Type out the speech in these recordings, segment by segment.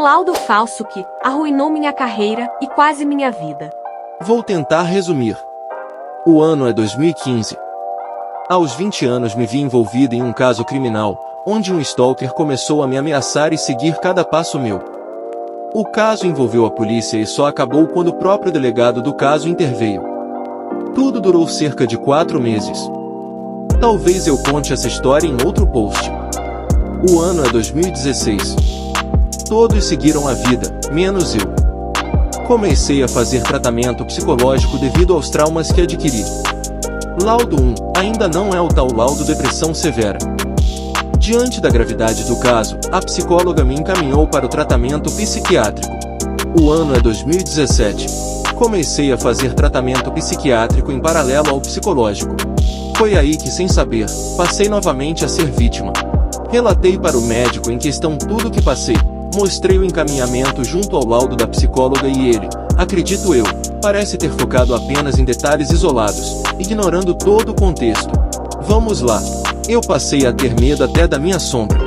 um laudo falso que arruinou minha carreira e quase minha vida. Vou tentar resumir. O ano é 2015. Aos 20 anos me vi envolvido em um caso criminal, onde um stalker começou a me ameaçar e seguir cada passo meu. O caso envolveu a polícia e só acabou quando o próprio delegado do caso interveio. Tudo durou cerca de 4 meses. Talvez eu conte essa história em outro post. O ano é 2016. Todos seguiram a vida, menos eu. Comecei a fazer tratamento psicológico devido aos traumas que adquiri. Laudo 1, ainda não é o tal laudo depressão severa. Diante da gravidade do caso, a psicóloga me encaminhou para o tratamento psiquiátrico. O ano é 2017. Comecei a fazer tratamento psiquiátrico em paralelo ao psicológico. Foi aí que, sem saber, passei novamente a ser vítima. Relatei para o médico em questão tudo o que passei, mostrei o encaminhamento junto ao laudo da psicóloga e ele, acredito eu, parece ter focado apenas em detalhes isolados, ignorando todo o contexto. Vamos lá. Eu passei a ter medo até da minha sombra.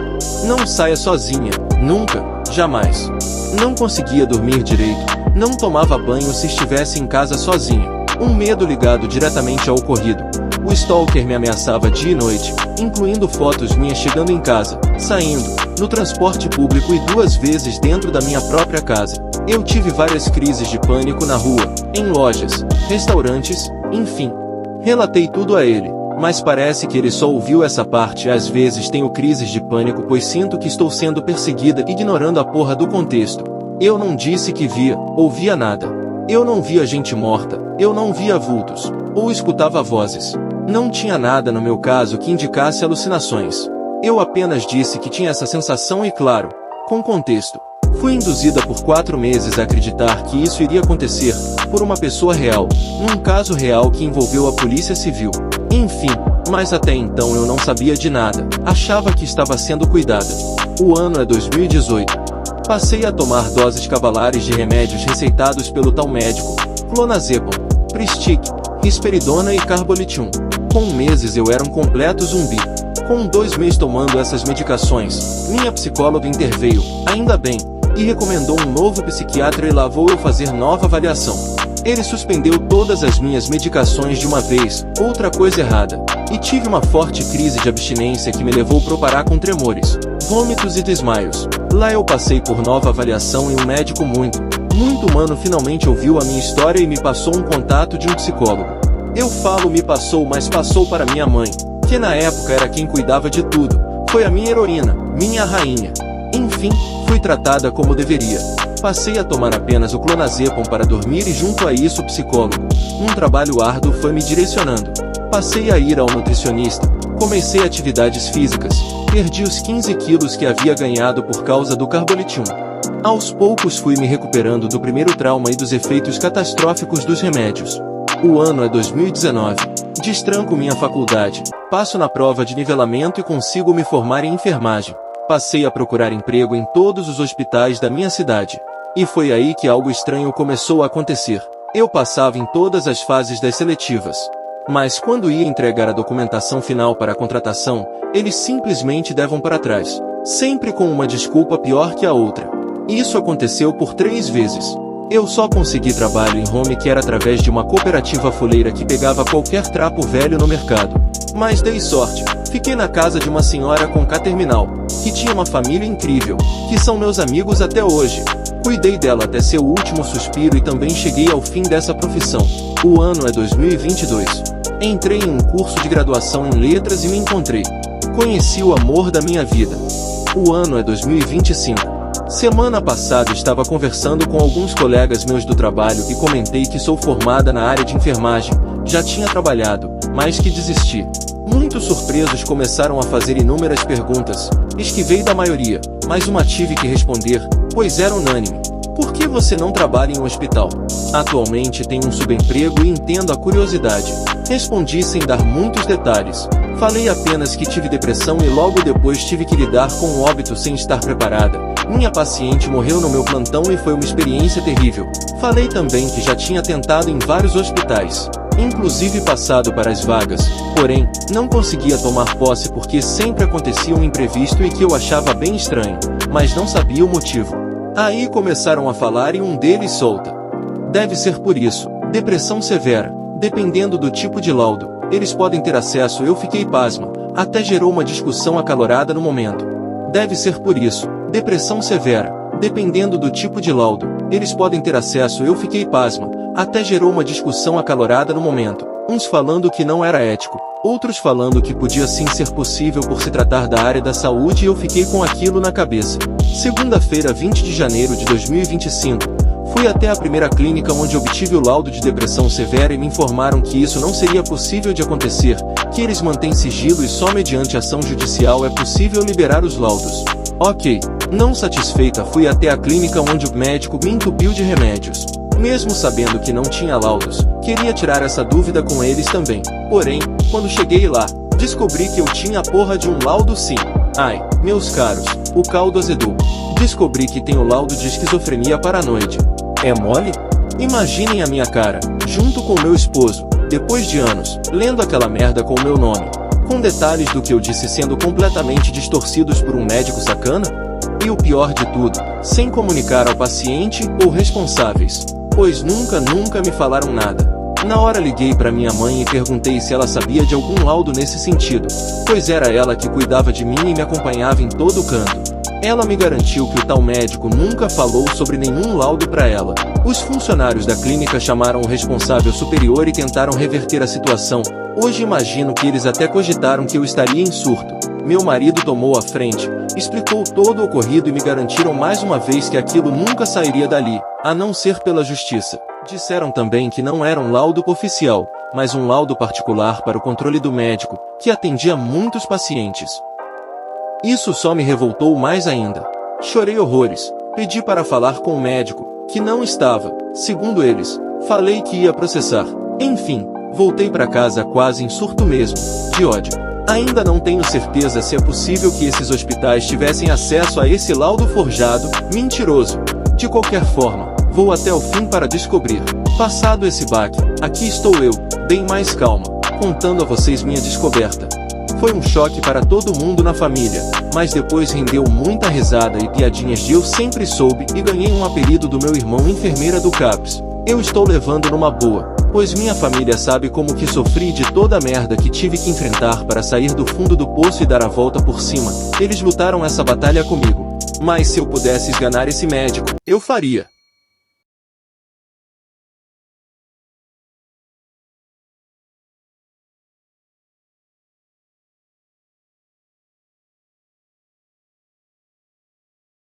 Não saia sozinha, nunca, jamais. Não conseguia dormir direito, não tomava banho se estivesse em casa sozinha. Um medo ligado diretamente ao ocorrido. O stalker me ameaçava dia e noite, incluindo fotos minhas chegando em casa, saindo, no transporte público e 2 vezes dentro da minha própria casa. Eu tive várias crises de pânico na rua, em lojas, restaurantes, enfim. Relatei tudo a ele, mas parece que ele só ouviu essa parte. Às vezes tenho crises de pânico pois sinto que estou sendo perseguida ignorando a porra do contexto. Eu não disse que via, ou via nada. Eu não via gente morta, eu não via vultos, ou escutava vozes. Não tinha nada no meu caso que indicasse alucinações. Eu apenas disse que tinha essa sensação e claro, com contexto. Fui induzida por 4 meses a acreditar que isso iria acontecer, por uma pessoa real, num caso real que envolveu a polícia civil. Enfim, mas até então eu não sabia de nada, achava que estava sendo cuidada. O ano é 2018. Passei a tomar doses cavalares de remédios receitados pelo tal médico, clonazepam, Pristic, risperidona e carbolitium. Com meses eu era um completo zumbi. Com 2 meses tomando essas medicações, minha psicóloga interveio, ainda bem, e recomendou um novo psiquiatra e lá vou eu fazer nova avaliação. Ele suspendeu todas as minhas medicações de uma vez, outra coisa errada, e tive uma forte crise de abstinência que me levou pro parar com tremores, vômitos e desmaios. Lá eu passei por nova avaliação e um médico muito humano finalmente ouviu a minha história e me passou um contato de um psicólogo. Eu falo me passou, mas passou para minha mãe, que na época era quem cuidava de tudo, foi a minha heroína, minha rainha. Enfim, fui tratada como deveria. Passei a tomar apenas o clonazepam para dormir e junto a isso o psicólogo. Um trabalho árduo foi me direcionando. Passei a ir ao nutricionista, comecei atividades físicas, perdi os 15 quilos que havia ganhado por causa do carbolitium. Aos poucos fui me recuperando do primeiro trauma e dos efeitos catastróficos dos remédios. O ano é 2019. Destranco minha faculdade, passo na prova de nivelamento e consigo me formar em enfermagem. Passei a procurar emprego em todos os hospitais da minha cidade. E foi aí que algo estranho começou a acontecer. Eu passava em todas as fases das seletivas. Mas quando ia entregar a documentação final para a contratação, eles simplesmente davam para trás. Sempre com uma desculpa pior que a outra. Isso aconteceu por 3 vezes. Eu só consegui trabalho em home care através de uma cooperativa fuleira que pegava qualquer trapo velho no mercado. Mas dei sorte. Fiquei na casa de uma senhora com K-terminal, que tinha uma família incrível, que são meus amigos até hoje. Cuidei dela até seu último suspiro e também cheguei ao fim dessa profissão. O ano é 2022. Entrei em um curso de graduação em letras e me encontrei. Conheci o amor da minha vida. O ano é 2025. Semana passada estava conversando com alguns colegas meus do trabalho e comentei que sou formada na área de enfermagem, já tinha trabalhado, mas que desisti. Muitos surpresos começaram a fazer inúmeras perguntas, esquivei da maioria, mas uma tive que responder, pois era unânime. Por que você não trabalha em um hospital? Atualmente tenho um subemprego e entendo a curiosidade. Respondi sem dar muitos detalhes. Falei apenas que tive depressão e logo depois tive que lidar com um óbito sem estar preparada. Minha paciente morreu no meu plantão e foi uma experiência terrível. Falei também que já tinha tentado em vários hospitais, inclusive passado para as vagas, porém, não conseguia tomar posse porque sempre acontecia um imprevisto e que eu achava bem estranho, mas não sabia o motivo. Aí começaram a falar e um deles solta: deve ser por isso, depressão severa, dependendo do tipo de laudo, eles podem ter acesso. Eu fiquei pasma, até gerou uma discussão acalorada no momento. Deve ser por isso, depressão severa, dependendo do tipo de laudo, eles podem ter acesso. Eu fiquei pasma, até gerou uma discussão acalorada no momento. Uns falando que não era ético, outros falando que podia sim ser possível por se tratar da área da saúde, e eu fiquei com aquilo na cabeça. Segunda-feira, 20 de janeiro de 2025, fui até a primeira clínica onde obtive o laudo de depressão severa e me informaram que isso não seria possível de acontecer, que eles mantêm sigilo e só mediante ação judicial é possível liberar os laudos. Ok, não satisfeita fui até a clínica onde o médico me entupiu de remédios. Mesmo sabendo que não tinha laudos, queria tirar essa dúvida com eles também. Porém, quando cheguei lá, descobri que eu tinha a porra de um laudo sim. Ai, meus caros, o caldo azedou. Descobri que tenho laudo de esquizofrenia paranoide. É mole? Imaginem a minha cara, junto com meu esposo, depois de anos, lendo aquela merda com o meu nome, com detalhes do que eu disse sendo completamente distorcidos por um médico sacana. E o pior de tudo, sem comunicar ao paciente ou responsáveis, pois nunca me falaram nada. Na hora liguei para minha mãe e perguntei se ela sabia de algum laudo nesse sentido, pois era ela que cuidava de mim e me acompanhava em todo canto. Ela me garantiu que o tal médico nunca falou sobre nenhum laudo para ela. Os funcionários da clínica chamaram o responsável superior e tentaram reverter a situação. Hoje imagino que eles até cogitaram que eu estaria em surto. Meu marido tomou a frente, explicou todo o ocorrido e me garantiram mais uma vez que aquilo nunca sairia dali, a não ser pela justiça. Disseram também que não era um laudo oficial, mas um laudo particular para o controle do médico, que atendia muitos pacientes. Isso só me revoltou mais ainda. Chorei horrores, pedi para falar com o médico, que não estava, segundo eles. Falei que ia processar. Enfim, voltei para casa quase em surto mesmo, de ódio. Ainda não tenho certeza se é possível que esses hospitais tivessem acesso a esse laudo forjado, mentiroso. De qualquer forma, vou até o fim para descobrir. Passado esse baque, aqui estou eu, bem mais calma, contando a vocês minha descoberta. Foi um choque para todo mundo na família, mas depois rendeu muita risada e piadinhas de eu sempre soube e ganhei um apelido do meu irmão enfermeira do CAPS. Eu estou levando numa boa, pois minha família sabe como que sofri de toda a merda que tive que enfrentar para sair do fundo do poço e dar a volta por cima. Eles lutaram essa batalha comigo. Mas se eu pudesse esganar esse médico, eu faria.